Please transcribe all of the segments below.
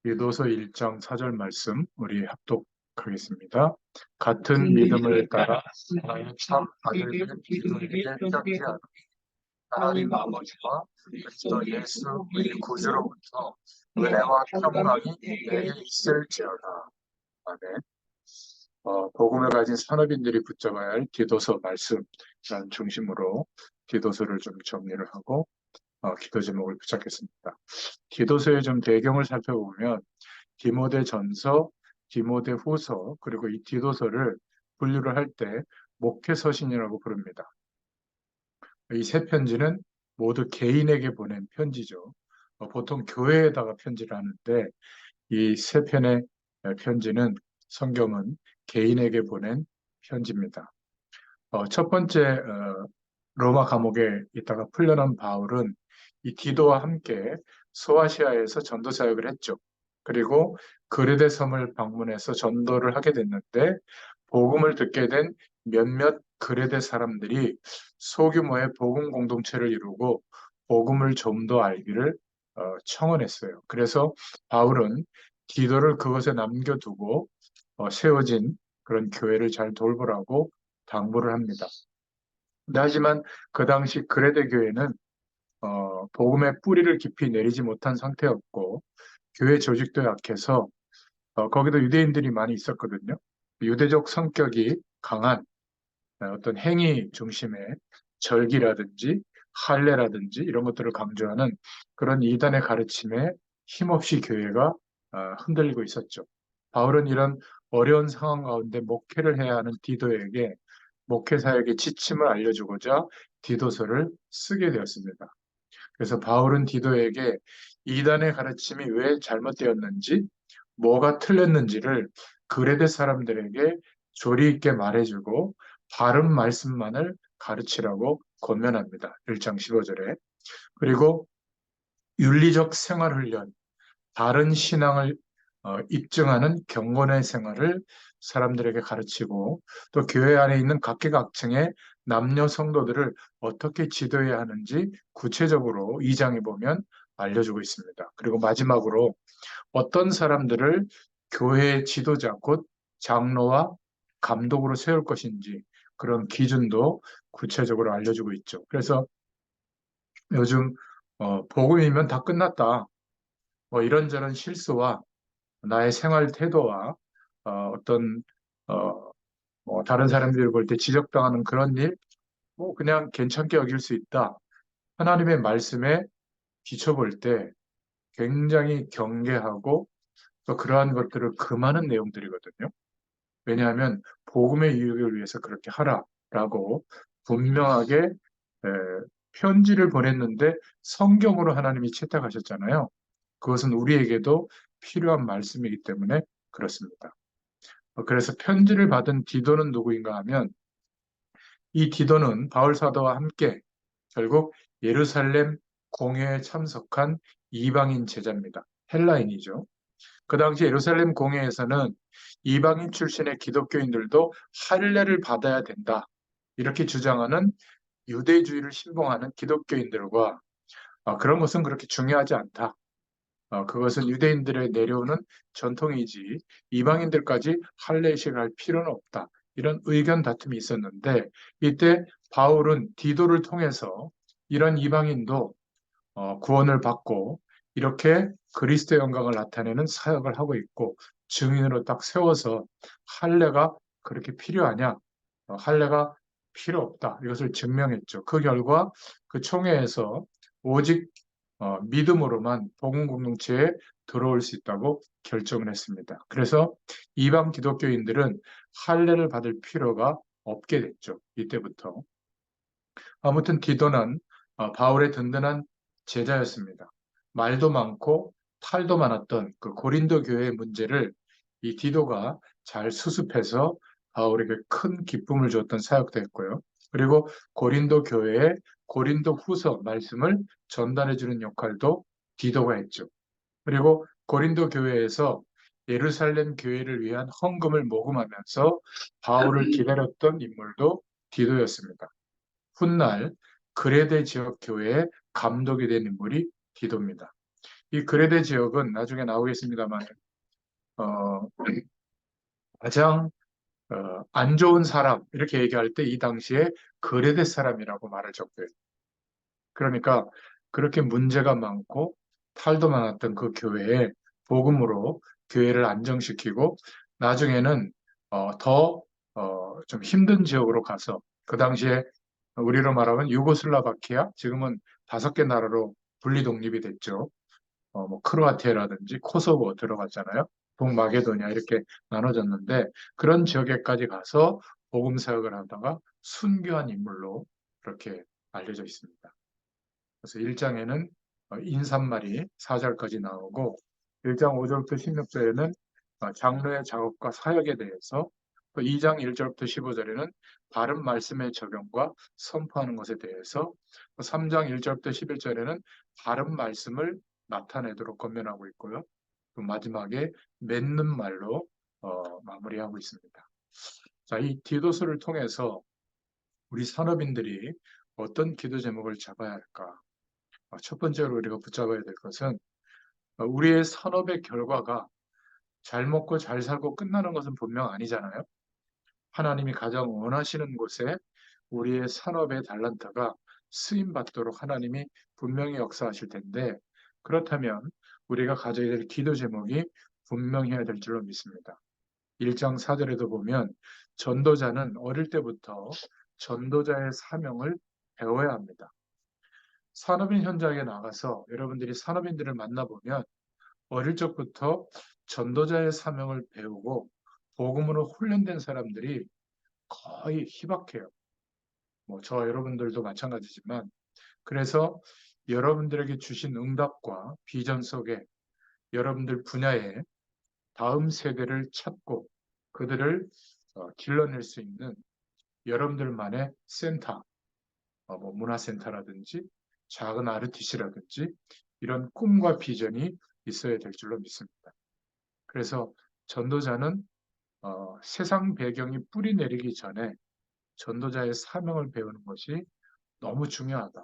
디도서 1장 4절 말씀 우리 합독하겠습니다. 같은 믿음을 따라 나의 참 아들들 기도에게 편지하노니 하나님 아버지와 그리스도 예수 우리 구주로부터 은혜와 평강이 내게 있을지어다. 아멘. 복음을 가진 산업인들이 붙잡아야 할 디도서 말씀이라는 중심으로 디도서를 좀 정리를 하고 기도 제목을 붙잡겠습니다. 디도서의 좀 배경을 살펴보면 디모데 전서, 디모데 후서, 그리고 이 디도서를 분류를 할 때 목회 서신이라고 부릅니다. 이 세 편지는 모두 개인에게 보낸 편지죠. 보통 교회에다가 편지를 하는데 이 세 편의 편지는 성경은 개인에게 보낸 편지입니다. 첫 번째 로마 감옥에 있다가 풀려난 바울은 이 디도와 함께 소아시아에서 전도 사역을 했죠. 그리고 그레데 섬을 방문해서 전도를 하게 됐는데 복음을 듣게 된 몇몇 그레데 사람들이 소규모의 복음 공동체를 이루고 복음을 좀 더 알기를 청원했어요. 그래서 바울은 디도를 그것에 남겨두고 세워진 그런 교회를 잘 돌보라고 당부를 합니다. 하지만 그 당시 그레데 교회는 복음의 뿌리를 깊이 내리지 못한 상태였고 교회 조직도 약해서 거기도 유대인들이 많이 있었거든요. 유대적 성격이 강한 어떤 행위 중심의 절기라든지 할례라든지 이런 것들을 강조하는 그런 이단의 가르침에 힘없이 교회가 흔들리고 있었죠. 바울은 이런 어려운 상황 가운데 목회를 해야 하는 디도에게 목회 사역의 지침을 알려주고자 디도서를 쓰게 되었습니다. 그래서 바울은 디도에게 이단의 가르침이 왜 잘못되었는지, 뭐가 틀렸는지를 그레데 사람들에게 조리 있게 말해주고 바른 말씀만을 가르치라고 권면합니다. 1장 15절에. 그리고 윤리적 생활 훈련, 바른 신앙을 입증하는 경건의 생활을 사람들에게 가르치고 또 교회 안에 있는 각계각층의 남녀 성도들을 어떻게 지도해야 하는지 구체적으로 2장에 보면 알려주고 있습니다. 그리고 마지막으로 어떤 사람들을 교회의 지도자, 곧 장로와 감독으로 세울 것인지 그런 기준도 구체적으로 알려주고 있죠. 그래서 요즘 복음이면 다 끝났다. 이런저런 실수와 나의 생활 태도와 어떤 다른 사람들이 볼 때 지적당하는 그런 일, 그냥 괜찮게 여길 수 있다. 하나님의 말씀에 비춰볼 때 굉장히 경계하고 또 그러한 것들을 금하는 내용들이거든요. 왜냐하면 복음의 유익을 위해서 그렇게 하라라고 분명하게 에, 편지를 보냈는데 성경으로 하나님이 채택하셨잖아요. 그것은 우리에게도 필요한 말씀이기 때문에 그렇습니다. 그래서 편지를 받은 디도는 누구인가 하면 이 디도는 바울 사도와 함께 결국 예루살렘 공회에 참석한 이방인 제자입니다. 헬라인이죠. 그 당시 예루살렘 공회에서는 이방인 출신의 기독교인들도 할례를 받아야 된다. 이렇게 주장하는 유대주의를 신봉하는 기독교인들과 그런 것은 그렇게 중요하지 않다. 그것은 유대인들에 내려오는 전통이지 이방인들까지 할례식을 할 필요는 없다. 이런 의견 다툼이 있었는데 이때 바울은 디도를 통해서 이런 이방인도 구원을 받고 이렇게 그리스도의 영광을 나타내는 사역을 하고 있고 증인으로 딱 세워서 할례가 그렇게 필요하냐? 할례가 필요 없다. 이것을 증명했죠. 그 결과 그 총회에서 오직 믿음으로만 복음 공동체에 들어올 수 있다고 결정을 했습니다. 그래서 이방 기독교인들은 할례를 받을 필요가 없게 됐죠. 이때부터. 아무튼 디도는 바울의 든든한 제자였습니다. 말도 많고 탈도 많았던 그 고린도 교회의 문제를 이 디도가 잘 수습해서 바울에게 큰 기쁨을 줬던 사역도 했고요. 그리고 고린도 교회에 고린도 후서 말씀을 전달해주는 역할도 디도가 했죠. 그리고 고린도 교회에서 예루살렘 교회를 위한 헌금을 모금하면서 바울을 기다렸던 인물도 디도였습니다. 훗날 그레데 지역 교회의 감독이 된 인물이 디도입니다. 이 그레데 지역은 나중에 나오겠습니다만, 어, 가장 안 좋은 사람 이렇게 얘기할 때 이 당시에 그레데 사람이라고 말을 적어요. 그러니까 그렇게 문제가 많고 탈도 많았던 그 교회에 복음으로 교회를 안정시키고 나중에는 더 좀 힘든 지역으로 가서 그 당시에 우리로 말하면 유고슬라바키아 지금은 5개 나라로 분리 독립이 됐죠. 뭐 크로아티아라든지 코소보 들어갔잖아요. 동마게도냐 이렇게 나눠졌는데 그런 지역에까지 가서 복음 사역을 하다가 순교한 인물로 그렇게 알려져 있습니다. 그래서 1장에는 인사말이 4절까지 나오고 1장 5절부터 16절에는 장로의 작업과 사역에 대해서 또 2장 1절부터 15절에는 바른 말씀의 적용과 선포하는 것에 대해서 또 3장 1절부터 11절에는 바른 말씀을 나타내도록 권면하고 있고요. 또 마지막에 맺는 말로 마무리하고 있습니다. 자, 이 디도서를 통해서 우리 산업인들이 어떤 기도 제목을 잡아야 할까? 첫 번째로 우리가 붙잡아야 될 것은 우리의 산업의 결과가 잘 먹고 잘 살고 끝나는 것은 분명 아니잖아요. 하나님이 가장 원하시는 곳에 우리의 산업의 달란트가 쓰임 받도록 하나님이 분명히 역사하실 텐데 그렇다면 우리가 가져야 될 기도 제목이 분명해야 될 줄로 믿습니다. 1장 4절에도 보면 전도자는 어릴 때부터 전도자의 사명을 배워야 합니다. 산업인 현장에 나가서 여러분들이 산업인들을 만나보면 어릴 적부터 전도자의 사명을 배우고 복음으로 훈련된 사람들이 거의 희박해요. 뭐 저 여러분들도 마찬가지지만 그래서 여러분들에게 주신 응답과 비전 속에 여러분들 분야에 다음 세대를 찾고 그들을 길러낼 수 있는 여러분들만의 센터, 뭐 문화센터라든지 작은 RTC라든지 이런 꿈과 비전이 있어야 될 줄로 믿습니다. 그래서 전도자는 세상 배경이 뿌리 내리기 전에 전도자의 사명을 배우는 것이 너무 중요하다.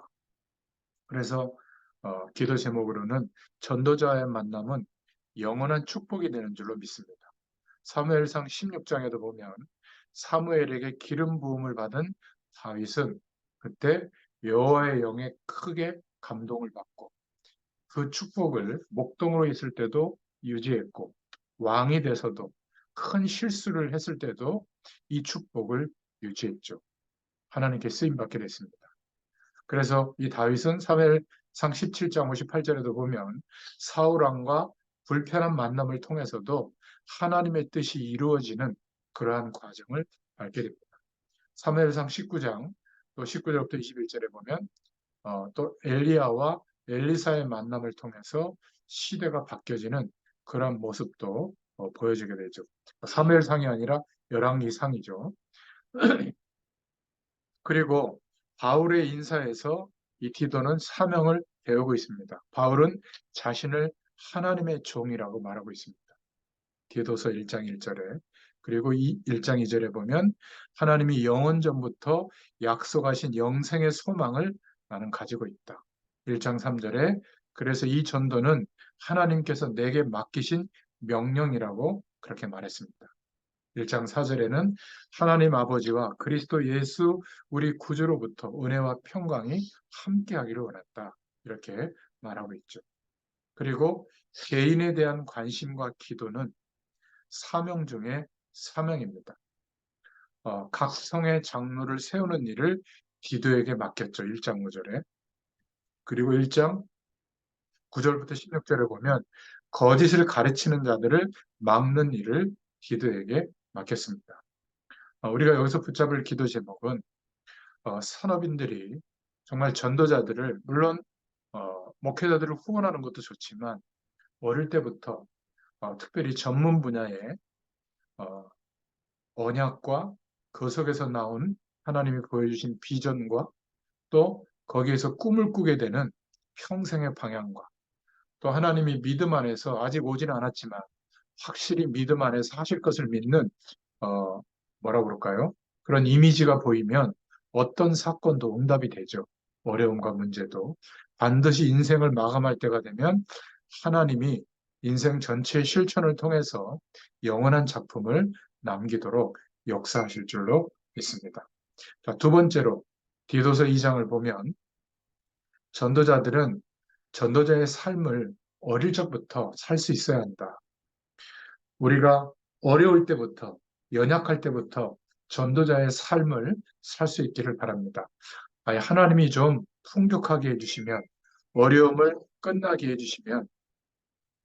그래서 기도 제목으로는 전도자의 만남은 영원한 축복이 되는 줄로 믿습니다. 사무엘상 16장에도 보면 사무엘에게 기름 부음을 받은 다윗은 그때 여호와의 영에 크게 감동을 받고 그 축복을 목동으로 있을 때도 유지했고 왕이 돼서도 큰 실수를 했을 때도 이 축복을 유지했죠. 하나님께 쓰임 받게 됐습니다. 그래서 이 다윗은 사무엘상 17장 58절에도 보면 사울 왕과 불편한 만남을 통해서도 하나님의 뜻이 이루어지는 그러한 과정을 밟게 됩니다. 사무엘상 19장 또 19절부터 21절에 보면 또 엘리야와 엘리사의 만남을 통해서 시대가 바뀌어지는 그런 모습도 보여주게 되죠. 사무엘상이 아니라 열왕기상이죠. 그리고 바울의 인사에서 이 디도는 사명을 배우고 있습니다. 바울은 자신을 하나님의 종이라고 말하고 있습니다. 디도서 1장 1절에 그리고 1장 2절에 보면 하나님이 영원 전부터 약속하신 영생의 소망을 나는 가지고 있다. 1장 3절에 그래서 이 전도는 하나님께서 내게 맡기신 명령이라고 그렇게 말했습니다. 1장 4절에는 하나님 아버지와 그리스도 예수 우리 구주로부터 은혜와 평강이 함께하기를 원했다. 이렇게 말하고 있죠. 그리고 개인에 대한 관심과 기도는 사명 중에 사명입니다. 각 성의 장로를 세우는 일을 기도에게 맡겼죠. 1장 5절에. 그리고 1장 9절부터 16절에 보면 거짓을 가르치는 자들을 막는 일을 기도에게 맡겼습니다. 우리가 여기서 붙잡을 기도 제목은 산업인들이 정말 전도자들을 물론 목회자들을 후원하는 것도 좋지만 어릴 때부터 특별히 전문 분야에 어, 언약과 그 속에서 나온 하나님이 보여주신 비전과 또 거기에서 꿈을 꾸게 되는 평생의 방향과 또 하나님이 믿음 안에서 아직 오지는 않았지만 확실히 믿음 안에서 하실 것을 믿는 어, 뭐라 그럴까요? 그런 이미지가 보이면 어떤 사건도 응답이 되죠. 어려움과 문제도 반드시 인생을 마감할 때가 되면 하나님이 인생 전체의 실천을 통해서 영원한 작품을 남기도록 역사하실 줄로 믿습니다. 자, 두 번째로 디도서 2장을 보면 전도자들은 전도자의 삶을 어릴 적부터 살 수 있어야 한다. 우리가 어려울 때부터, 연약할 때부터 전도자의 삶을 살 수 있기를 바랍니다. 아예 하나님이 좀 풍족하게 해주시면, 어려움을 끝나게 해주시면,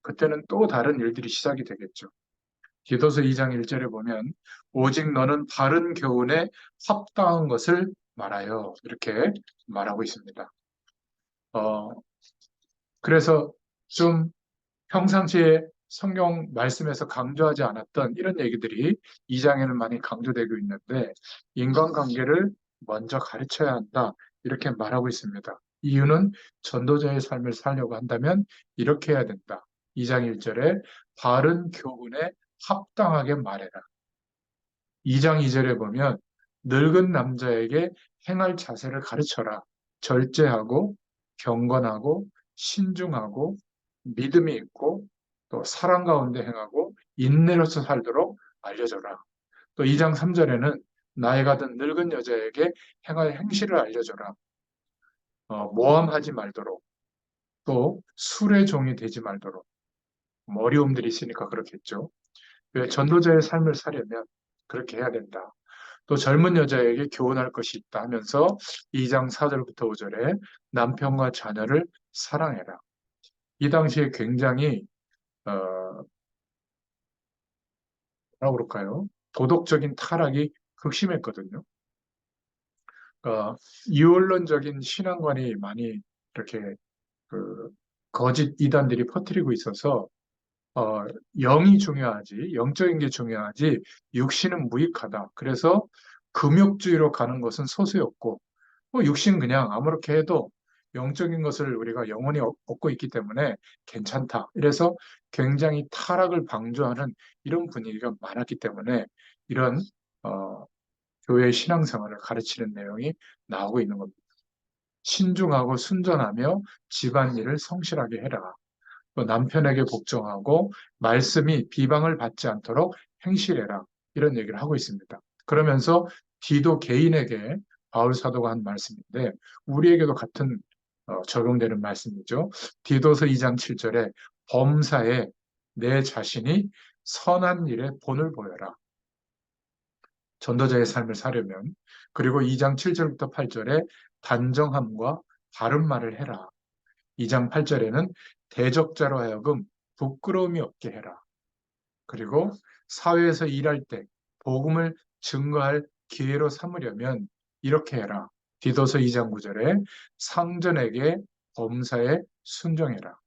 그때는 또 다른 일들이 시작이 되겠죠. 디도서 2장 1절에 보면, 오직 너는 바른 교훈에 합당한 것을 말하여. 이렇게 말하고 있습니다. 어, 그래서 좀 평상시에 성경 말씀에서 강조하지 않았던 이런 얘기들이 이 장에는 많이 강조되고 있는데 인간관계를 먼저 가르쳐야 한다 이렇게 말하고 있습니다. 이유는 전도자의 삶을 살려고 한다면 이렇게 해야 된다. 2장 1절에 바른 교훈에 합당하게 말해라. 2장 2절에 보면 늙은 남자에게 행할 자세를 가르쳐라. 절제하고 경건하고 신중하고 믿음이 있고 또 사랑 가운데 행하고 인내로서 살도록 알려줘라. 또 2장 3절에는 나이가 든 늙은 여자에게 행할 행실을 알려줘라. 모함하지 말도록 또 술의 종이 되지 말도록 어려움들이 있으니까 그렇겠죠. 왜 전도자의 삶을 사려면 그렇게 해야 된다. 또 젊은 여자에게 교훈할 것이 있다 하면서 2장 4절부터 5절에 남편과 자녀를 사랑해라. 이 당시에 굉장히 뭐라고 그럴까요? 도덕적인 타락이 극심했거든요. 그러니까 이원론적인 신앙관이 많이 이렇게 그 거짓 이단들이 퍼뜨리고 있어서 어, 영이 중요하지, 영적인 게 중요하지, 육신은 무익하다. 그래서 금욕주의로 가는 것은 소수였고, 뭐 육신 그냥 아무렇게 해도 영적인 것을 우리가 영원히 얻고 있기 때문에 괜찮다. 이래서 굉장히 타락을 방조하는 이런 분위기가 많았기 때문에 이런 어, 교회 신앙생활을 가르치는 내용이 나오고 있는 겁니다. 신중하고 순전하며 집안일을 성실하게 해라. 또 남편에게 복종하고 말씀이 비방을 받지 않도록 행실해라. 이런 얘기를 하고 있습니다. 그러면서 디도 개인에게 바울 사도가 한 말씀인데 우리에게도 같은 적용되는 말씀이죠. 디도서 2장 7절에 범사에 내 자신이 선한 일에 본을 보여라. 전도자의 삶을 사려면 그리고 2장 7절부터 8절에 단정함과 바른 말을 해라. 2장 8절에는 대적자로 하여금 부끄러움이 없게 해라. 그리고 사회에서 일할 때 복음을 증거할 기회로 삼으려면 이렇게 해라. 디도서 2장 9절에 상전에게 범사에 순종해라.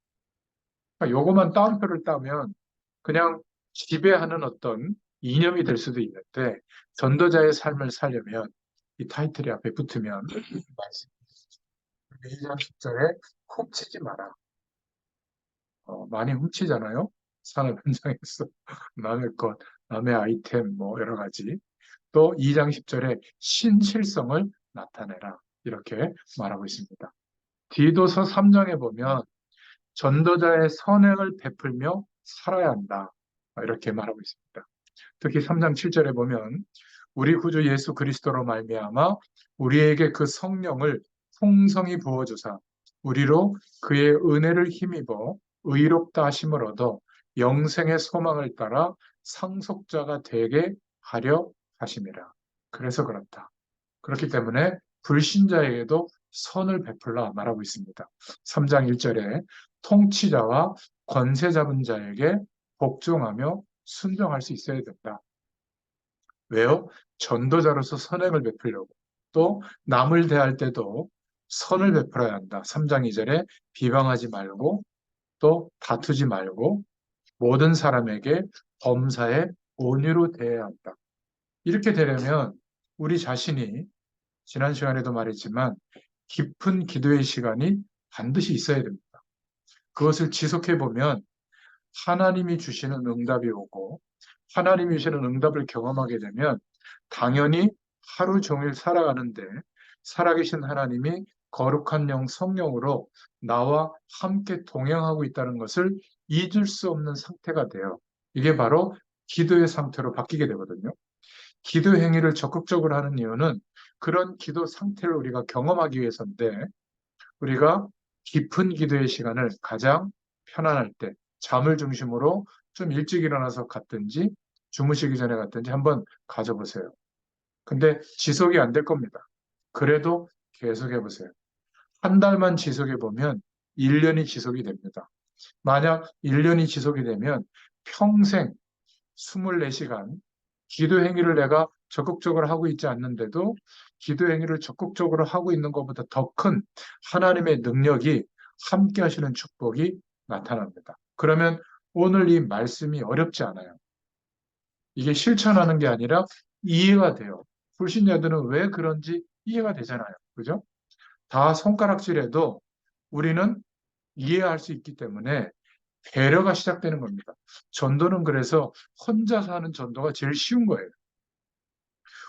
그러니까 요것만 따옴표를 따면 그냥 지배하는 어떤 이념이 될 수도 있는데 전도자의 삶을 살려면 이 타이틀이 앞에 붙으면 말씀 2장 10절에 훔치지 마라. 많이 훔치잖아요. 산업 현장에서 남의 것, 남의 아이템 뭐 여러 가지. 또 2장 10절에 신실성을 나타내라. 이렇게 말하고 있습니다. 디도서 3장에 보면 전도자의 선행을 베풀며 살아야 한다. 이렇게 말하고 있습니다. 특히 3장 7절에 보면 우리 구주 예수 그리스도로 말미암아 우리에게 그 성령을 풍성히 부어주사 우리로 그의 은혜를 힘입어 의롭다 하심을 얻어 영생의 소망을 따라 상속자가 되게 하려 하심이라. 그래서 그렇다. 그렇기 때문에 불신자에게도 선을 베풀라 말하고 있습니다. 3장 1절에 통치자와 권세 잡은 자에게 복종하며 순종할 수 있어야 된다. 왜요? 전도자로서 선행을 베풀려고. 또 남을 대할 때도 선을 베풀어야 한다. 3장 2절에 비방하지 말고 또 다투지 말고 모든 사람에게 범사에 온유로 대해야 한다. 이렇게 되려면 우리 자신이 지난 시간에도 말했지만 깊은 기도의 시간이 반드시 있어야 됩니다. 그것을 지속해 보면 하나님이 주시는 응답이 오고 하나님이 주시는 응답을 경험하게 되면 당연히 하루 종일 살아가는데 살아계신 하나님이 거룩한 영 성령으로 나와 함께 동행하고 있다는 것을 잊을 수 없는 상태가 돼요. 이게 바로 기도의 상태로 바뀌게 되거든요. 기도 행위를 적극적으로 하는 이유는 그런 기도 상태를 우리가 경험하기 위해서인데, 우리가 깊은 기도의 시간을 가장 편안할 때 잠을 중심으로 좀 일찍 일어나서 갔든지 주무시기 전에 갔든지 한번 가져보세요. 근데 지속이 안 될 겁니다. 그래도 계속 해보세요. 한 달만 지속해 보면 1년이 지속이 됩니다. 만약 1년이 지속이 되면 평생 24시간 기도 행위를 내가 적극적으로 하고 있지 않는데도 기도 행위를 적극적으로 하고 있는 것보다 더 큰 하나님의 능력이 함께 하시는 축복이 나타납니다. 그러면 오늘 이 말씀이 어렵지 않아요. 이게 실천하는 게 아니라 이해가 돼요. 불신자들은 왜 그런지 이해가 되잖아요. 그죠? 다 손가락질해도 우리는 이해할 수 있기 때문에 배려가 시작되는 겁니다. 전도는 그래서 혼자서 하는 전도가 제일 쉬운 거예요.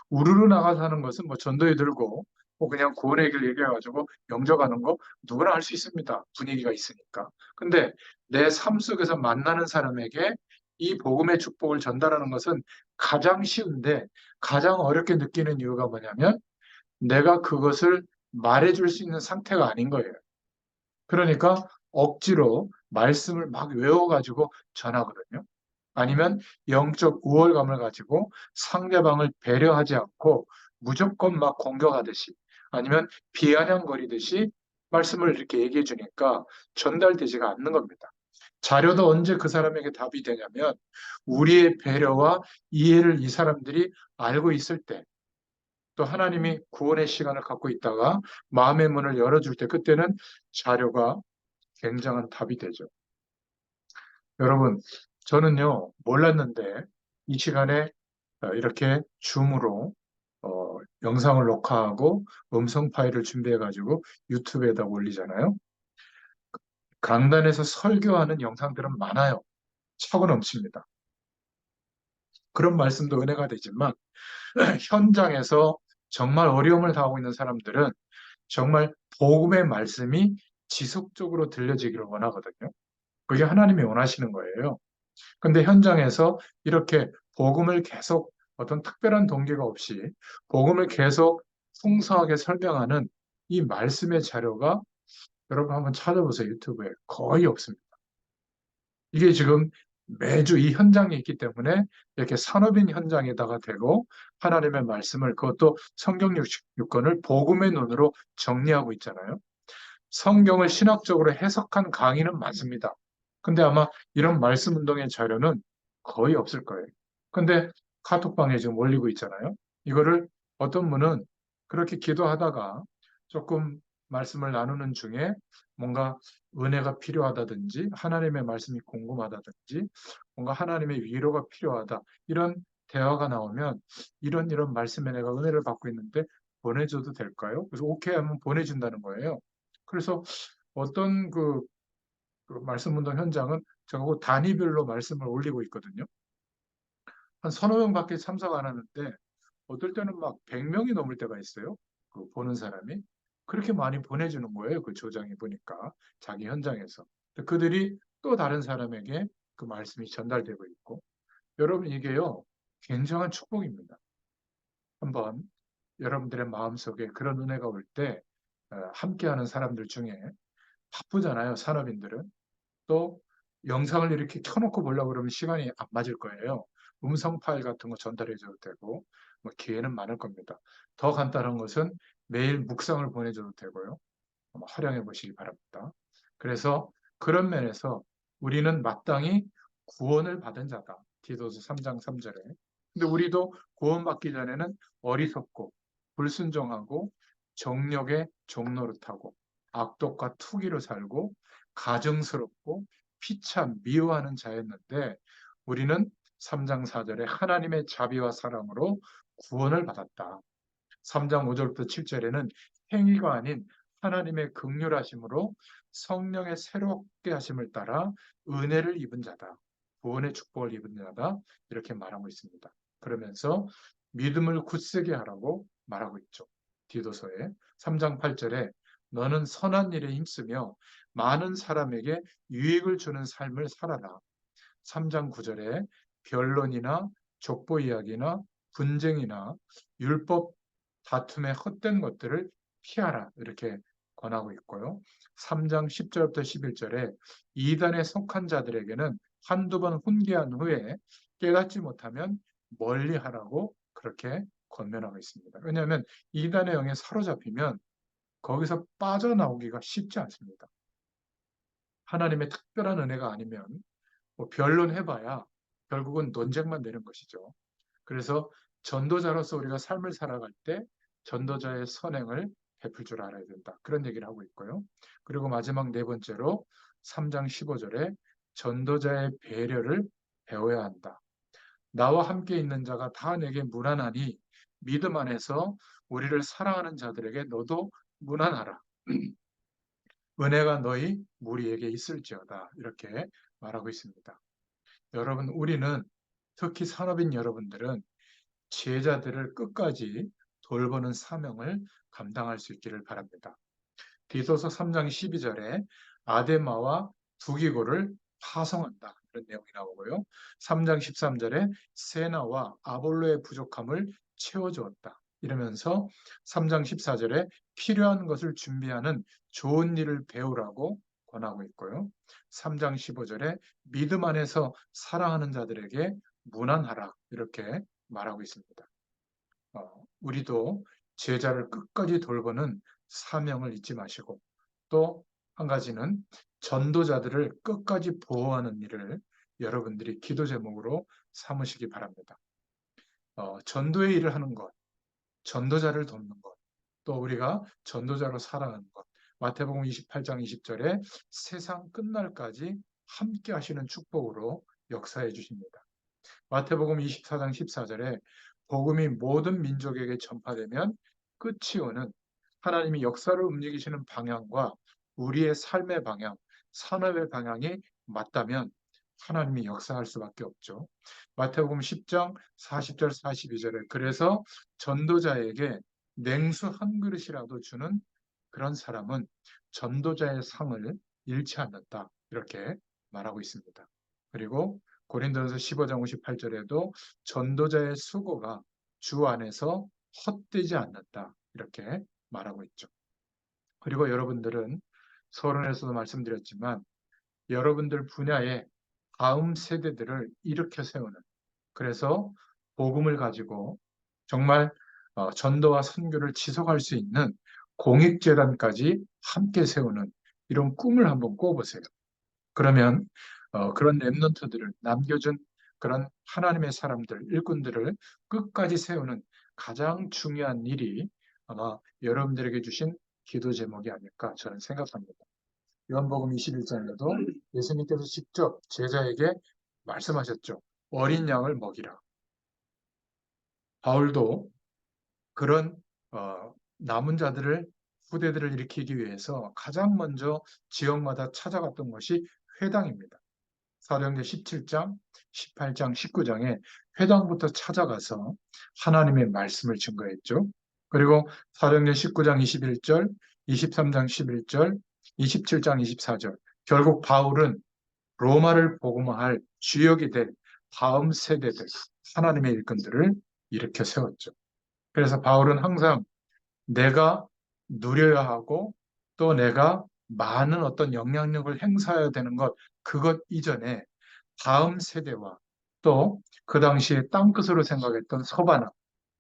우르르 나가서 하는 것은 뭐 전도에 들고 뭐 그냥 구원의 길 얘기해가지고 영접하는 거 누구나 할 수 있습니다. 분위기가 있으니까. 근데 내 삶 속에서 만나는 사람에게 이 복음의 축복을 전달하는 것은 가장 쉬운데 가장 어렵게 느끼는 이유가 뭐냐면 내가 그것을 말해줄 수 있는 상태가 아닌 거예요. 그러니까 억지로 말씀을 막 외워가지고 전하거든요. 아니면 영적 우월감을 가지고 상대방을 배려하지 않고 무조건 막 공격하듯이 아니면 비아냥거리듯이 말씀을 이렇게 얘기해 주니까 전달되지가 않는 겁니다. 자료도 언제 그 사람에게 답이 되냐면 우리의 배려와 이해를 이 사람들이 알고 있을 때, 또 하나님이 구원의 시간을 갖고 있다가 마음의 문을 열어줄 때, 그때는 자료가 굉장한 답이 되죠. 여러분, 저는요, 몰랐는데 이 시간에 이렇게 줌으로 영상을 녹화하고 음성 파일을 준비해가지고 유튜브에다 올리잖아요. 강단에서 설교하는 영상들은 많아요. 차고 넘칩니다. 그런 말씀도 은혜가 되지만 현장에서 정말 어려움을 당하고 있는 사람들은 정말 복음의 말씀이 지속적으로 들려지기를 원하거든요. 그게 하나님이 원하시는 거예요. 근데 현장에서 이렇게 복음을 계속 어떤 특별한 동기가 없이 복음을 계속 풍성하게 설명하는 이 말씀의 자료가 여러분 한번 찾아보세요. 유튜브에 거의 없습니다. 이게 지금 매주 이 현장에 있기 때문에 이렇게 산업인 현장에다가 대고 하나님의 말씀을, 그것도 성경 66권을 복음의 눈으로 정리하고 있잖아요. 성경을 신학적으로 해석한 강의는 많습니다. 근데 아마 이런 말씀 운동의 자료는 거의 없을 거예요. 근데 카톡방에 지금 올리고 있잖아요. 이거를 어떤 분은 그렇게 기도하다가 조금 말씀을 나누는 중에 뭔가 은혜가 필요하다든지 하나님의 말씀이 궁금하다든지 뭔가 하나님의 위로가 필요하다, 이런 대화가 나오면 이런 말씀에 내가 은혜를 받고 있는데 보내줘도 될까요? 그래서 오케이 하면 보내준다는 거예요. 그래서 어떤 그 말씀 운동 현장은 저하고 단위별로 말씀을 올리고 있거든요. 한 서너 명밖에 참석 안 하는데 어떨 때는 막 100명이 넘을 때가 있어요. 그 보는 사람이. 그렇게 많이 보내주는 거예요. 그 조장이 보니까 자기 현장에서. 그들이 또 다른 사람에게 그 말씀이 전달되고 있고. 여러분, 이게요, 굉장한 축복입니다. 한번 여러분들의 마음속에 그런 은혜가 올 때 함께하는 사람들 중에, 바쁘잖아요, 산업인들은. 또 영상을 이렇게 켜놓고 보려고 그러면 시간이 안 맞을 거예요. 음성 파일 같은 거 전달해 줘도 되고, 뭐 기회는 많을 겁니다. 더 간단한 것은 매일 묵상을 보내줘도 되고요. 한번 활용해 보시기 바랍니다. 그래서 그런 면에서 우리는 마땅히 구원을 받은 자다. 디도서 3장 3절에. 근데 우리도 구원받기 전에는 어리석고 불순종하고 정욕의 종노릇하고 악독과 투기로 살고 가증스럽고 피참 미워하는 자였는데 우리는 3장 4절에 하나님의 자비와 사랑으로 구원을 받았다. 3장 5절부터 7절에는 행위가 아닌 하나님의 긍휼하심으로 성령의 새롭게 하심을 따라 은혜를 입은 자다. 구원의 축복을 입은 자다. 이렇게 말하고 있습니다. 그러면서 믿음을 굳세게 하라고 말하고 있죠. 디도서에 3장 8절에 너는 선한 일에 힘쓰며 많은 사람에게 유익을 주는 삶을 살아라. 3장 9절에 변론이나 족보 이야기나 분쟁이나 율법 다툼의 헛된 것들을 피하라. 이렇게 권하고 있고요. 3장 10절부터 11절에 이단에 속한 자들에게는 한두 번 훈계한 후에 깨닫지 못하면 멀리 하라고 그렇게 권면하고 있습니다. 왜냐하면 이단의 영에 사로잡히면 거기서 빠져나오기가 쉽지 않습니다. 하나님의 특별한 은혜가 아니면 뭐 변론해봐야 결국은 논쟁만 되는 것이죠. 그래서 전도자로서 우리가 삶을 살아갈 때 전도자의 선행을 베풀 줄 알아야 된다. 그런 얘기를 하고 있고요. 그리고 마지막 네 번째로 3장 15절에 전도자의 배려를 배워야 한다. 나와 함께 있는 자가 다 내게 무난하니 믿음 안에서 우리를 사랑하는 자들에게 너도 무난하라. 은혜가 너희 무리에게 있을지어다. 이렇게 말하고 있습니다. 여러분, 우리는 특히 산업인 여러분들은 제자들을 끝까지 돌보는 사명을 감당할 수 있기를 바랍니다. 디도서 3장 12절에 아데마와 두기고를 파송한다. 이런 내용이 나오고요. 3장 13절에 세나와 아볼로의 부족함을 채워주었다. 이러면서 3장 14절에 필요한 것을 준비하는 좋은 일을 배우라고 권하고 있고요. 3장 15절에 믿음 안에서 사랑하는 자들에게 무난하라. 이렇게 말하고 있습니다. 우리도 제자를 끝까지 돌보는 사명을 잊지 마시고 또 한 가지는 전도자들을 끝까지 보호하는 일을 여러분들이 기도 제목으로 삼으시기 바랍니다. 전도의 일을 하는 것, 전도자를 돕는 것, 또 우리가 전도자로 살아가는 것. 마태복음 28장 20절에 세상 끝날까지 함께 하시는 축복으로 역사해 주십니다. 마태복음 24장 14절에 복음이 모든 민족에게 전파되면 끝이 오는 하나님이 역사를 움직이시는 방향과 우리의 삶의 방향, 산업의 방향이 맞다면 하나님이 역사할 수밖에 없죠. 마태복음 10장 40절 42절에 그래서 전도자에게 냉수 한 그릇이라도 주는 그런 사람은 전도자의 상을 잃지 않는다. 이렇게 말하고 있습니다. 그리고 고린도전서 15장 58절에도 전도자의 수고가 주 안에서 헛되지 않는다. 이렇게 말하고 있죠. 그리고 여러분들은 서론에서도 말씀드렸지만 여러분들 분야의 다음 세대들을 일으켜 세우는 그래서 복음을 가지고 정말 전도와 선교를 지속할 수 있는 공익재단까지 함께 세우는 이런 꿈을 한번 꿔보세요. 그러면 그런 랩런트들을 남겨준 그런 하나님의 사람들, 일꾼들을 끝까지 세우는 가장 중요한 일이 아마 여러분들에게 주신 기도 제목이 아닐까 저는 생각합니다. 요한복음 21장에도 예수님께서 직접 제자에게 말씀하셨죠. 어린 양을 먹이라. 바울도 그런 남은 자들을 후대들을 일으키기 위해서 가장 먼저 지역마다 찾아갔던 것이 회당입니다. 사도행전 17장, 18장, 19장에 회당부터 찾아가서 하나님의 말씀을 증거했죠. 그리고 사도행전 19장 21절, 23장 11절, 27장 24절. 결국 바울은 로마를 복음화할 주역이 될 다음 세대들, 하나님의 일꾼들을 일으켜 세웠죠. 그래서 바울은 항상 내가 누려야 하고 또 내가 많은 어떤 영향력을 행사해야 되는 것, 그것 이전에 다음 세대와 또 그 당시에 땅끝으로 생각했던 서바나,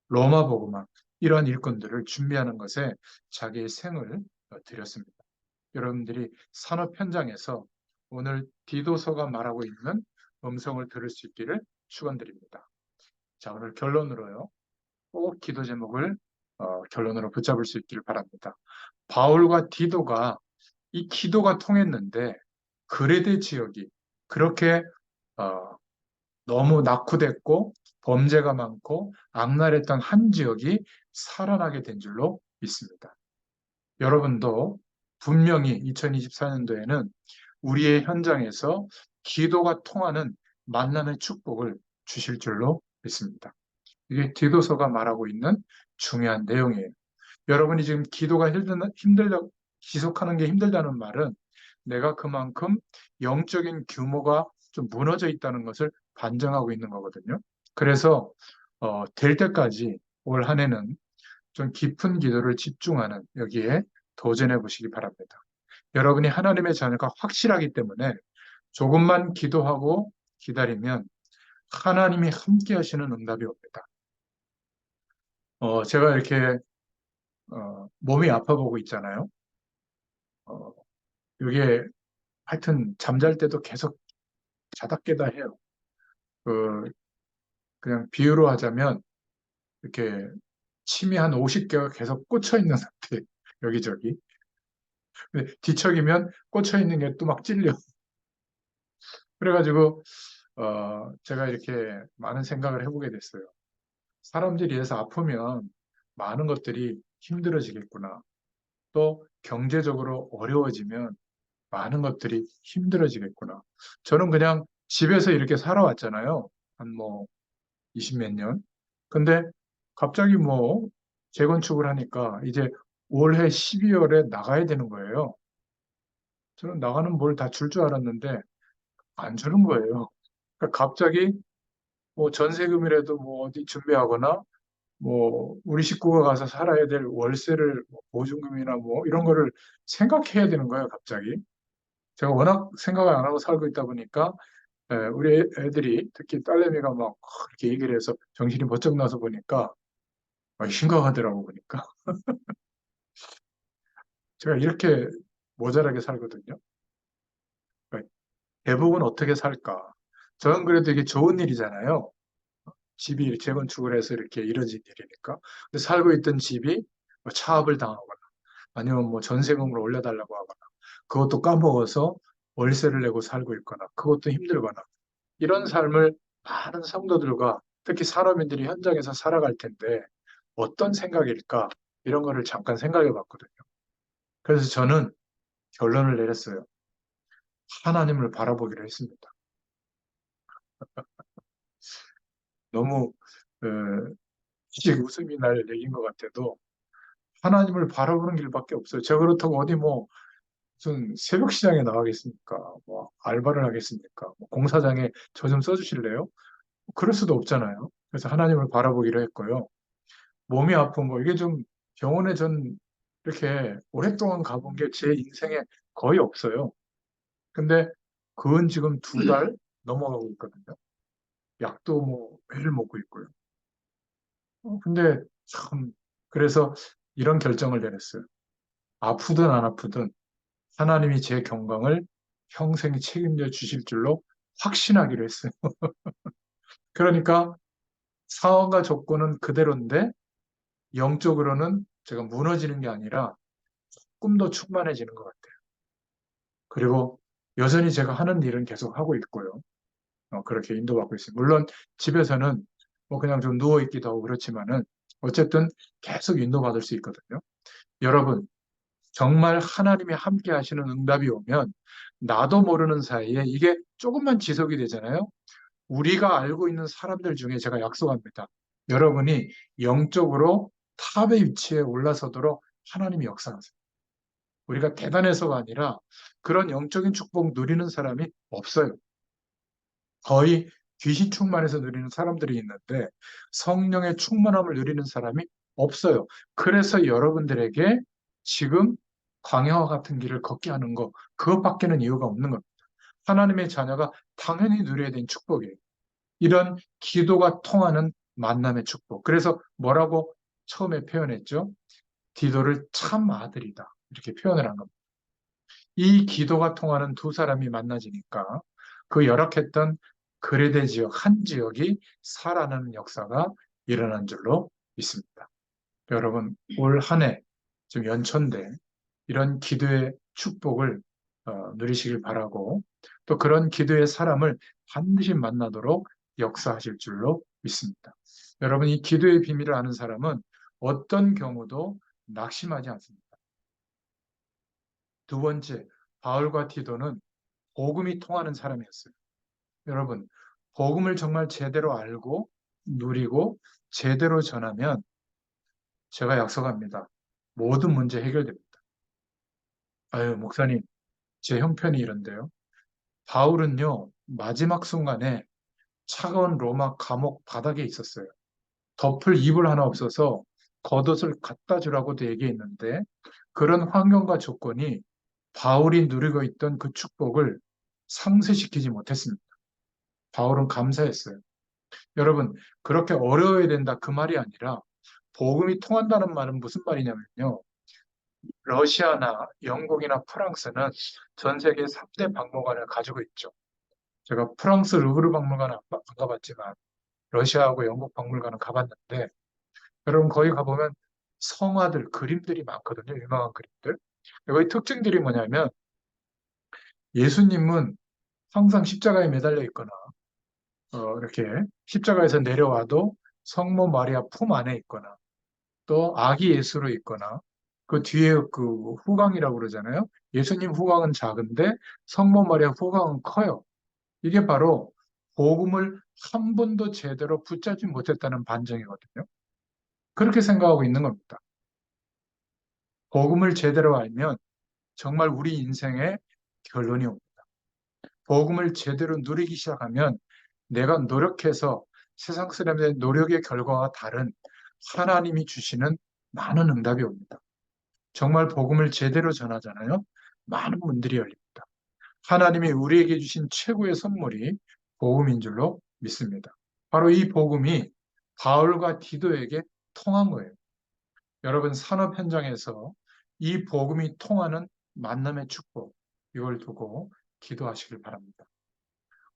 로마 복음화 이런 일꾼들을 준비하는 것에 자기의 생을 들였습니다. 여러분들이 산업 현장에서 오늘 디도서가 말하고 있는 음성을 들을 수 있기를 축원드립니다. 자, 오늘 결론으로요. 꼭 기도 제목을 결론으로 붙잡을 수 있기를 바랍니다. 바울과 디도가 이 기도가 통했는데 그레데 지역이 그렇게 어, 너무 낙후됐고 범죄가 많고 악랄했던 한 지역이 살아나게 된 줄로 믿습니다. 여러분도 분명히 2024년도에는 우리의 현장에서 기도가 통하는 만남의 축복을 주실 줄로 믿습니다. 이게 디도서가 말하고 있는 중요한 내용이에요. 여러분이 지금 기도가 지속하는 게 힘들다는 말은 내가 그만큼 영적인 규모가 좀 무너져 있다는 것을 반증하고 있는 거거든요. 그래서 될 때까지 올 한 해는 좀 깊은 기도를 집중하는 여기에 도전해 보시기 바랍니다. 여러분이 하나님의 자녀가 확실하기 때문에 조금만 기도하고 기다리면 하나님이 함께 하시는 응답이 옵니다. 제가 이렇게 몸이 아파 보고 있잖아요. 어, 이게 하여튼 잠잘 때도 계속 자다 깨다 해요. 그, 그냥 비유로 하자면 이렇게 침이 한 50개가 계속 꽂혀 있는 상태, 여기저기. 근데 뒤척이면 꽂혀 있는 게 또 막 찔려. 그래가지고 제가 이렇게 많은 생각을 해보게 됐어요. 사람들이 해서 아프면 많은 것들이 힘들어지겠구나. 또 경제적으로 어려워지면 많은 것들이 힘들어지겠구나. 저는 그냥 집에서 이렇게 살아왔잖아요. 한 뭐 20몇 년. 근데 갑자기 뭐 재건축을 하니까 이제 올해 12월에 나가야 되는 거예요. 저는 나가는 뭘 다 줄 줄 알았는데 안 주는 거예요. 그러니까 갑자기 뭐 전세금이라도 뭐 어디 준비하거나 뭐 우리 식구가 가서 살아야 될 월세를 뭐 보증금이나 뭐 이런 거를 생각해야 되는 거예요, 갑자기. 제가 워낙 생각을 안 하고 살고 있다 보니까 우리 애들이 특히 딸내미가 막 그렇게 얘기를 해서 정신이 번쩍 나서 보니까 심각하더라고 보니까. 제가 이렇게 모자라게 살거든요. 그러니까 대부분 어떻게 살까? 저는 그래도 이게 좋은 일이잖아요. 집이 재건축을 해서 이렇게 이뤄진 일이니까. 근데 살고 있던 집이 뭐 차압을 당하거나 아니면 뭐 전세금을 올려달라고 하거나 그것도 까먹어서 월세를 내고 살고 있거나 그것도 힘들거나 이런 삶을 많은 성도들과 특히 산업인들이 현장에서 살아갈 텐데 어떤 생각일까? 이런 거를 잠깐 생각해 봤거든요. 그래서 저는 결론을 내렸어요. 하나님을 바라보기로 했습니다. 너무 어, 씩 웃음이 날 얘기인 것 같아도 하나님을 바라보는 길밖에 없어요. 저 그렇다고 어디 뭐 무슨 새벽 시장에 나가겠습니까? 뭐 알바를 하겠습니까? 뭐 공사장에 저 좀 써주실래요? 그럴 수도 없잖아요. 그래서 하나님을 바라보기로 했고요. 몸이 아픈 거 이게 좀 병원에 전 이렇게 오랫동안 가본 게 제 인생에 거의 없어요. 근데 그건 지금 2달 넘어가고 있거든요. 약도 뭐 매일 먹고 있고요. 근데 참 그래서 이런 결정을 내렸어요. 아프든 안 아프든 하나님이 제 건강을 평생 책임져 주실 줄로 확신하기로 했어요. 그러니까 상황과 조건은 그대로인데 영적으로는 제가 무너지는 게 아니라 조금 더 충만해지는 것 같아요. 그리고 여전히 제가 하는 일은 계속 하고 있고요. 그렇게 인도받고 있어요. 물론 집에서는 뭐 그냥 좀 누워있기도 하고 그렇지만은 어쨌든 계속 인도받을 수 있거든요. 여러분, 정말 하나님이 함께 하시는 응답이 오면 나도 모르는 사이에 이게 조금만 지속이 되잖아요. 우리가 알고 있는 사람들 중에 제가 약속합니다. 여러분이 영적으로 탑의 위치에 올라서도록 하나님이 역사하세요. 우리가 대단해서가 아니라 그런 영적인 축복 누리는 사람이 없어요. 거의 귀신 충만해서 누리는 사람들이 있는데 성령의 충만함을 누리는 사람이 없어요. 그래서 여러분들에게 지금 광야와 같은 길을 걷게 하는 거, 그것밖에는 이유가 없는 겁니다. 하나님의 자녀가 당연히 누려야 되는 축복이에요. 이런 기도가 통하는 만남의 축복. 그래서 뭐라고 처음에 표현했죠? 디도를 참 아들이다. 이렇게 표현을 한 겁니다. 이 기도가 통하는 두 사람이 만나지니까 그 열악했던 그레데 지역, 한 지역이 살아나는 역사가 일어난 줄로 믿습니다. 여러분, 올 한 해, 좀 연초인데, 이런 기도의 축복을 누리시길 바라고, 또 그런 기도의 사람을 반드시 만나도록 역사하실 줄로 믿습니다. 여러분, 이 기도의 비밀을 아는 사람은 어떤 경우도 낙심하지 않습니다. 두 번째, 바울과 디도는 복음이 통하는 사람이었어요. 여러분, 복음을 정말 제대로 알고 누리고 제대로 전하면 제가 약속합니다. 모든 문제 해결됩니다. 아유, 목사님, 제 형편이 이런데요. 바울은요, 마지막 순간에 차가운 로마 감옥 바닥에 있었어요. 덮을 이불 하나 없어서 겉옷을 갖다 주라고도 얘기했는데 그런 환경과 조건이 바울이 누리고 있던 그 축복을 상쇄시키지 못했습니다. 바울은 감사했어요. 여러분, 그렇게 어려워야 된다 그 말이 아니라 복음이 통한다는 말은 무슨 말이냐면요. 러시아나 영국이나 프랑스는 전 세계 3대 박물관을 가지고 있죠. 제가 프랑스 루브르 박물관은 안 가봤지만 러시아하고 영국 박물관은 가봤는데 여러분 거기 가보면 성화들, 그림들이 많거든요. 유명한 그림들. 여기 특징들이 뭐냐면 예수님은 항상 십자가에 매달려 있거나 이렇게 십자가에서 내려와도 성모 마리아 품 안에 있거나 또 아기 예수로 있거나 그 뒤에 그 후광이라고 그러잖아요. 예수님 후광은 작은데 성모 마리아 후광은 커요. 이게 바로 복음을 한 번도 제대로 붙잡지 못했다는 반증이거든요. 그렇게 생각하고 있는 겁니다. 복음을 제대로 알면 정말 우리 인생의 결론이 옵니다. 복음을 제대로 누리기 시작하면 내가 노력해서 세상 사람들의 노력의 결과와 다른 하나님이 주시는 많은 응답이 옵니다. 정말 복음을 제대로 전하잖아요. 많은 문들이 열립니다. 하나님이 우리에게 주신 최고의 선물이 복음인 줄로 믿습니다. 바로 이 복음이 바울과 디도에게 통한 거예요. 여러분 산업 현장에서 이 복음이 통하는 만남의 축복, 이걸 두고 기도하시길 바랍니다.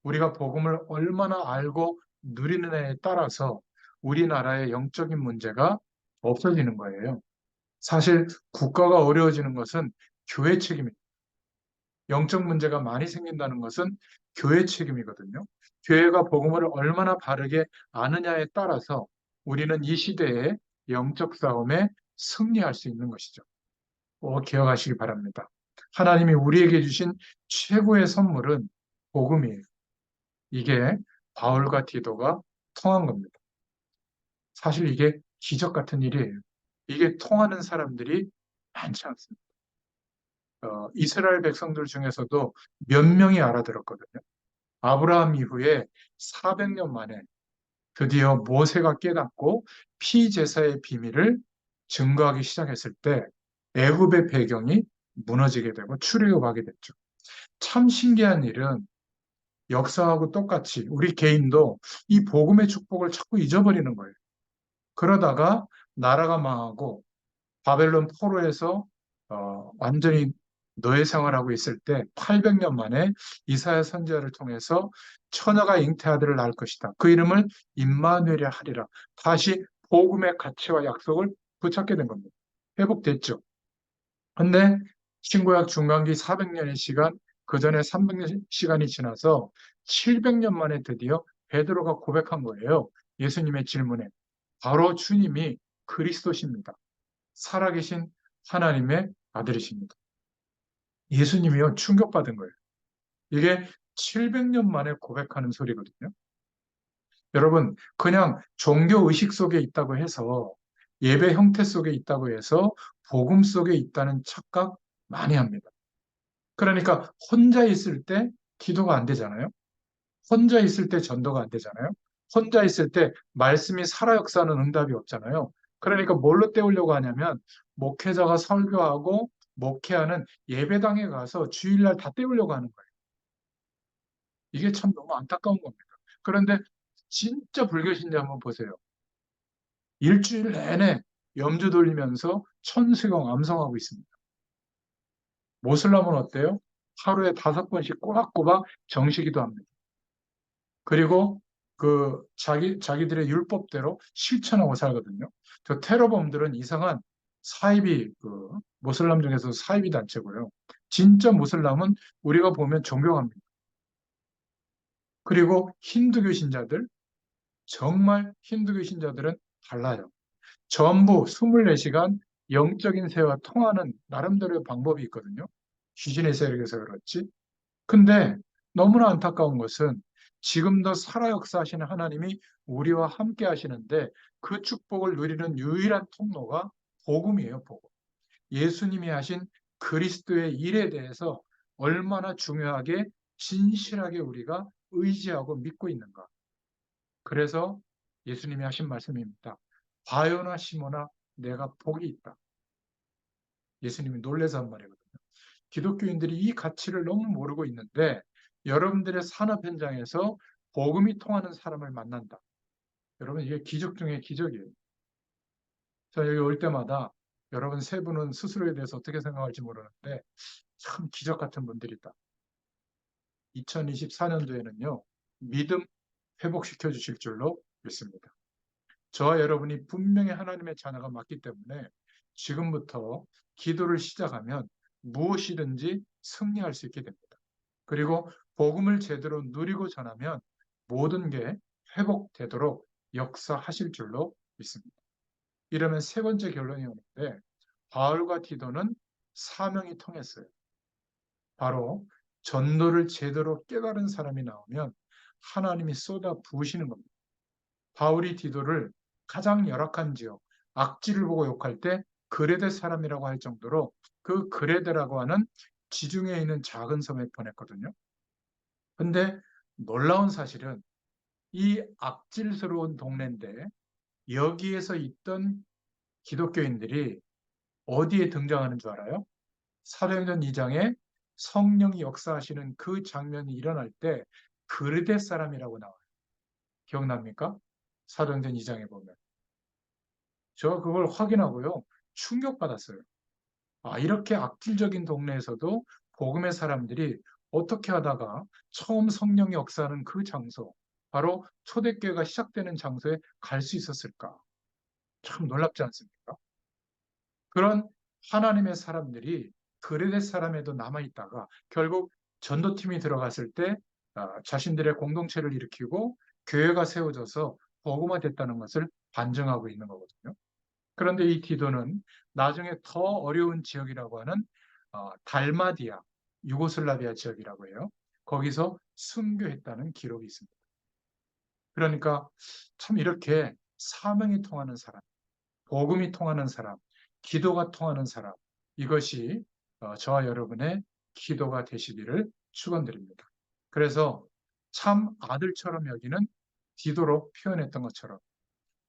우리가 복음을 얼마나 알고 누리느냐에 따라서 우리나라의 영적인 문제가 없어지는 거예요. 사실 국가가 어려워지는 것은 교회 책임입니다. 영적 문제가 많이 생긴다는 것은 교회 책임이거든요. 교회가 복음을 얼마나 바르게 아느냐에 따라서 우리는 이 시대의 영적 싸움에 승리할 수 있는 것이죠. 꼭 기억하시기 바랍니다. 하나님이 우리에게 주신 최고의 선물은 복음이에요. 이게 바울과 디도가 통한 겁니다. 사실 이게 기적 같은 일이에요. 이게 통하는 사람들이 많지 않습니다. 이스라엘 백성들 중에서도 몇 명이 알아들었거든요. 아브라함 이후에 400년 만에 드디어 모세가 깨닫고 피제사의 비밀을 증거하기 시작했을 때 애굽의 배경이 무너지게 되고 출애굽하게 됐죠. 참 신기한 일은 역사하고 똑같이 우리 개인도 이 복음의 축복을 자꾸 잊어버리는 거예요. 그러다가 나라가 망하고 바벨론 포로에서 완전히 노예 생활하고 있을 때 800년 만에 이사야 선지자를 통해서 처녀가 잉태아들을 낳을 것이다. 그 이름을 임마누엘이라 하리라. 다시 복음의 가치와 약속을 붙잡게 된 겁니다. 회복됐죠. 근데 신구약 중간기 400년의 시간, 그 전에 300년 시간이 지나서 700년 만에 드디어 베드로가 고백한 거예요. 예수님의 질문에. 바로 주님이 그리스도십니다. 살아계신 하나님의 아들이십니다. 예수님이요, 충격받은 거예요. 이게 700년 만에 고백하는 소리거든요. 여러분, 그냥 종교 의식 속에 있다고 해서 예배 형태 속에 있다고 해서 복음 속에 있다는 착각 많이 합니다. 그러니까 혼자 있을 때 기도가 안 되잖아요. 혼자 있을 때 전도가 안 되잖아요. 혼자 있을 때 말씀이 살아 역사하는 응답이 없잖아요. 그러니까 뭘로 때우려고 하냐면 목회자가 설교하고 목회하는 예배당에 가서 주일날 다 때우려고 하는 거예요. 이게 참 너무 안타까운 겁니다. 그런데 진짜 불교신자 한번 보세요. 일주일 내내 염주 돌리면서 천수경 암송하고 있습니다. 모슬람은 어때요? 하루에 5번씩 꼬박꼬박 정시기도 합니다. 그리고 그 자기들의 율법대로 실천하고 살거든요. 저 테러범들은 이상한 사이비 그 모슬람 중에서 사이비 단체고요. 진짜 모슬람은 우리가 보면 존경합니다. 그리고 힌두교 신자들 정말 힌두교 신자들은 달라요. 전부 24시간 영적인 세와 통하는 나름대로의 방법이 있거든요. 귀신의 세력에서 그렇지. 근데 너무나 안타까운 것은 지금도 살아 역사하시는 하나님이 우리와 함께 하시는데 그 축복을 누리는 유일한 통로가 복음이에요, 복음. 예수님이 하신 그리스도의 일에 대해서 얼마나 중요하게 진실하게 우리가 의지하고 믿고 있는가. 그래서 예수님이 하신 말씀입니다. 바요나 시모나 내가 복이 있다. 예수님이 놀라서 한 말이거든요. 기독교인들이 이 가치를 너무 모르고 있는데 여러분들의 산업 현장에서 복음이 통하는 사람을 만난다. 여러분 이게 기적 중에 기적이에요. 저 여기 올 때마다 여러분 세 분은 스스로에 대해서 어떻게 생각할지 모르는데 참 기적 같은 분들이다. 2024년도에는요, 믿음 회복시켜 주실 줄로 믿습니다. 저와 여러분이 분명히 하나님의 자녀가 맞기 때문에 지금부터 기도를 시작하면 무엇이든지 승리할 수 있게 됩니다. 그리고 복음을 제대로 누리고 전하면 모든 게 회복되도록 역사하실 줄로 믿습니다. 이러면 세 번째 결론이 오는데 바울과 디도는 사명이 통했어요. 바로 전도를 제대로 깨달은 사람이 나오면 하나님이 쏟아 부으시는 겁니다. 바울이 디도를 가장 열악한 지역, 악지를 보고 욕할 때 그레데 사람이라고 할 정도로 그 그레데라고 하는 지중해에 있는 작은 섬에 보냈거든요. 근데 놀라운 사실은 이 악질스러운 동네인데 여기에서 있던 기독교인들이 어디에 등장하는 줄 알아요? 사도행전 2장에 성령이 역사하시는 그 장면이 일어날 때 그르데 사람이라고 나와요. 기억납니까? 사도행전 2장에 보면. 저 그걸 확인하고요. 충격받았어요. 아, 이렇게 악질적인 동네에서도 복음의 사람들이 어떻게 하다가 처음 성령이 역사하는 그 장소, 바로 초대교회가 시작되는 장소에 갈 수 있었을까? 참 놀랍지 않습니까? 그런 하나님의 사람들이 그레데 사람에도 남아있다가 결국 전도팀이 들어갔을 때 자신들의 공동체를 일으키고 교회가 세워져서 복음화 됐다는 것을 반증하고 있는 거거든요. 그런데 이 디도는 나중에 더 어려운 지역이라고 하는 달마디아, 유고슬라비아 지역이라고 해요. 거기서 순교했다는 기록이 있습니다. 그러니까 참 이렇게 사명이 통하는 사람, 복음이 통하는 사람, 기도가 통하는 사람, 이것이 저와 여러분의 기도가 되시기를 축원드립니다. 그래서 참 아들처럼 여기는 디도로 표현했던 것처럼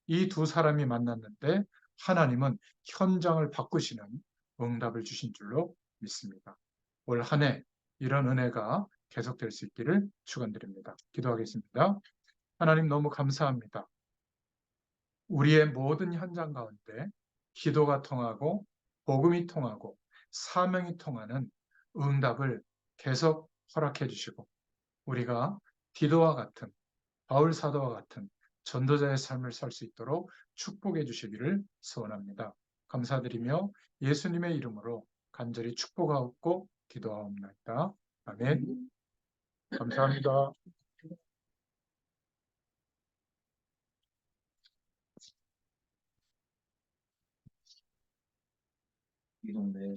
이 두 사람이 만났는데 하나님은 현장을 바꾸시는 응답을 주신 줄로 믿습니다. 올 한 해 이런 은혜가 계속될 수 있기를 축원드립니다. 기도하겠습니다. 하나님 너무 감사합니다. 우리의 모든 현장 가운데 기도가 통하고 복음이 통하고 사명이 통하는 응답을 계속 허락해 주시고 우리가 디도와 같은 바울 사도와 같은 전도자의 삶을 살 수 있도록 축복해 주시기를 소원합니다. 감사드리며 예수님의 이름으로 간절히 축복하고 기도하옵나이다. 아멘. 감사합니다. 이동대